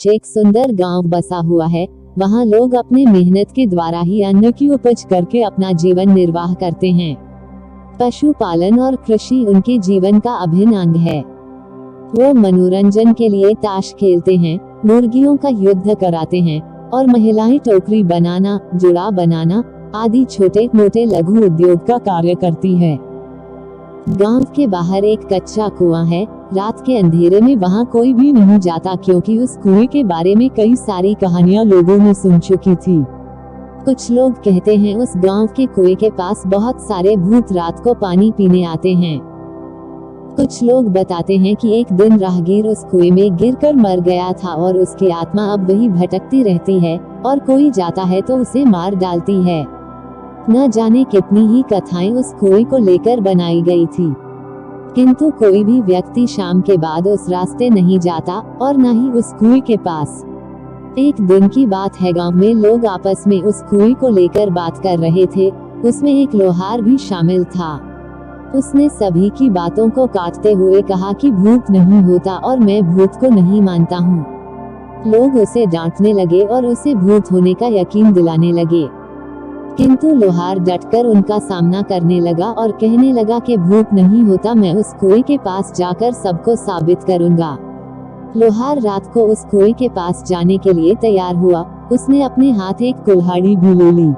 एक सुंदर गांव बसा हुआ है। वहां लोग अपने मेहनत के द्वारा ही अन्न की उपज करके अपना जीवन निर्वाह करते हैं। पशुपालन और कृषि उनके जीवन का अभिन्न अंग है। वो मनोरंजन के लिए ताश खेलते हैं, मुर्गियों का युद्ध कराते हैं और महिलाएं टोकरी बनाना, जुड़ा बनाना आदि छोटे मोटे लघु उद्योग का कार्य करती है। गांव के बाहर एक कच्चा कुआं है। रात के अंधेरे में वहां कोई भी नहीं जाता, क्योंकि उस कुएं के बारे में कई सारी कहानियां लोगों ने सुन चुकी थी। कुछ लोग कहते हैं उस गांव के कुएं के पास बहुत सारे भूत रात को पानी पीने आते हैं। कुछ लोग बताते हैं कि एक दिन राहगीर उस कुएं में गिरकर मर गया था और उसकी आत्मा अब वही भटकती रहती है और कोई जाता है तो उसे मार डालती है। न जाने कितनी ही कथाएं उस कुएं को लेकर बनाई गई थी, किंतु कोई भी व्यक्ति शाम के बाद उस रास्ते नहीं जाता और न ही उस कुएं के पास। एक दिन की बात है, गांव में लोग आपस में उस कुएं को लेकर बात कर रहे थे। उसमें एक लोहार भी शामिल था। उसने सभी की बातों को काटते हुए कहा कि भूत नहीं होता और मैं भूत को नहीं मानता हूँ। लोग उसे डांटने लगे और उसे भूत होने का यकीन दिलाने लगे, किंतु लोहार डटकर उनका सामना करने लगा और कहने लगा कि भूत नहीं होता, मैं उस कुएं के पास जाकर सबको साबित करूंगा। लोहार रात को उस कुएं के पास जाने के लिए तैयार हुआ। उसने अपने हाथ एक कुल्हाड़ी भी ले ली।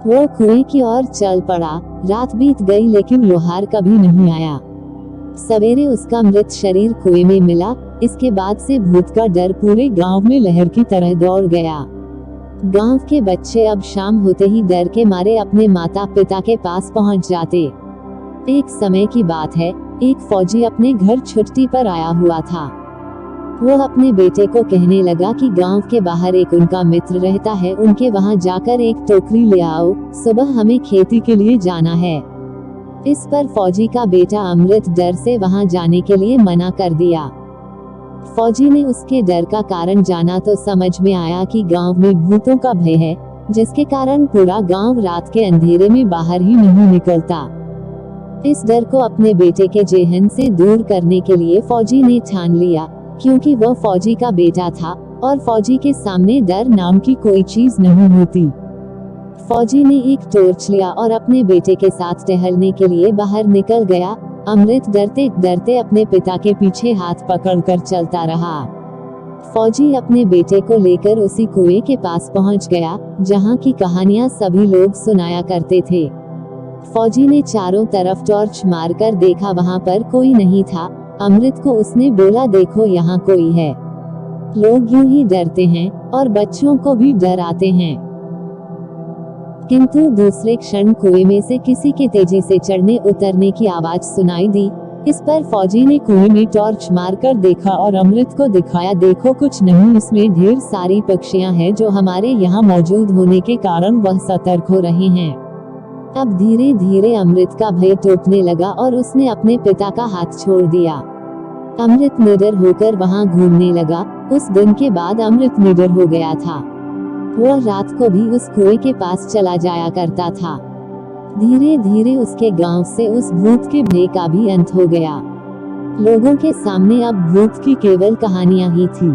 वो कुएं की ओर चल पड़ा। रात बीत गई लेकिन लोहार कभी नहीं आया। सवेरे उसका मृत शरीर कुएं में मिला। इसके बाद से भूत का डर पूरे गांव में लहर की तरह दौड़ गया। गांव के बच्चे अब शाम होते ही डर के मारे अपने माता पिता के पास पहुंच जाते। एक समय की बात है, एक फौजी अपने घर छुट्टी पर आया हुआ था। वो अपने बेटे को कहने लगा कि गांव के बाहर एक उनका मित्र रहता है, उनके वहां जाकर एक टोकरी ले आओ, सुबह हमें खेती के लिए जाना है। इस पर फौजी का बेटा अमृत डर से वहां जाने के लिए मना कर दिया। फौजी ने उसके डर का कारण जाना तो समझ में आया कि गांव में भूतों का भय है, जिसके कारण पूरा गांव रात के अंधेरे में बाहर ही नहीं निकलता। इस डर को अपने बेटे के जेहन से दूर करने के लिए फौजी ने ठान लिया, क्योंकि वह फौजी का बेटा था और फौजी के सामने डर नाम की कोई चीज नहीं होती। फौजी ने एक टॉर्च लिया और अपने बेटे के साथ टहलने के लिए बाहर निकल गया। अमृत डरते डरते अपने पिता के पीछे हाथ पकड़कर चलता रहा। फौजी अपने बेटे को लेकर उसी कुएं के पास पहुंच गया, जहां की कहानियां सभी लोग सुनाया करते थे। फौजी ने चारों तरफ टॉर्च मारकर देखा, वहां पर कोई नहीं था। अमृत को उसने बोला, देखो यहाँ कोई है। लोग यूं ही डरते हैं और बच्चों को भी डर आते हैं। किंतु दूसरे क्षण कुएं में से किसी के तेजी से चढ़ने उतरने की आवाज सुनाई दी। इस पर फौजी ने कुएं में टॉर्च मारकर देखा और अमृत को दिखाया, देखो कुछ नहीं, इसमें ढेर सारी पक्षियां हैं जो हमारे यहाँ मौजूद होने के कारण वह सतर्क हो रहे हैं। अब धीरे धीरे अमृत का भय टूटने लगा और उसने अपने पिता का हाथ छोड़ दिया। अमृत निडर होकर वहां घूमने लगा। उस दिन के बाद अमृत निडर हो गया था। वो रात को भी उस कुएं के पास चला जाया करता था। धीरे धीरे उसके गांव से उस भूत के भय का भी अंत हो गया। लोगों के सामने अब भूत की केवल कहानियां ही थी।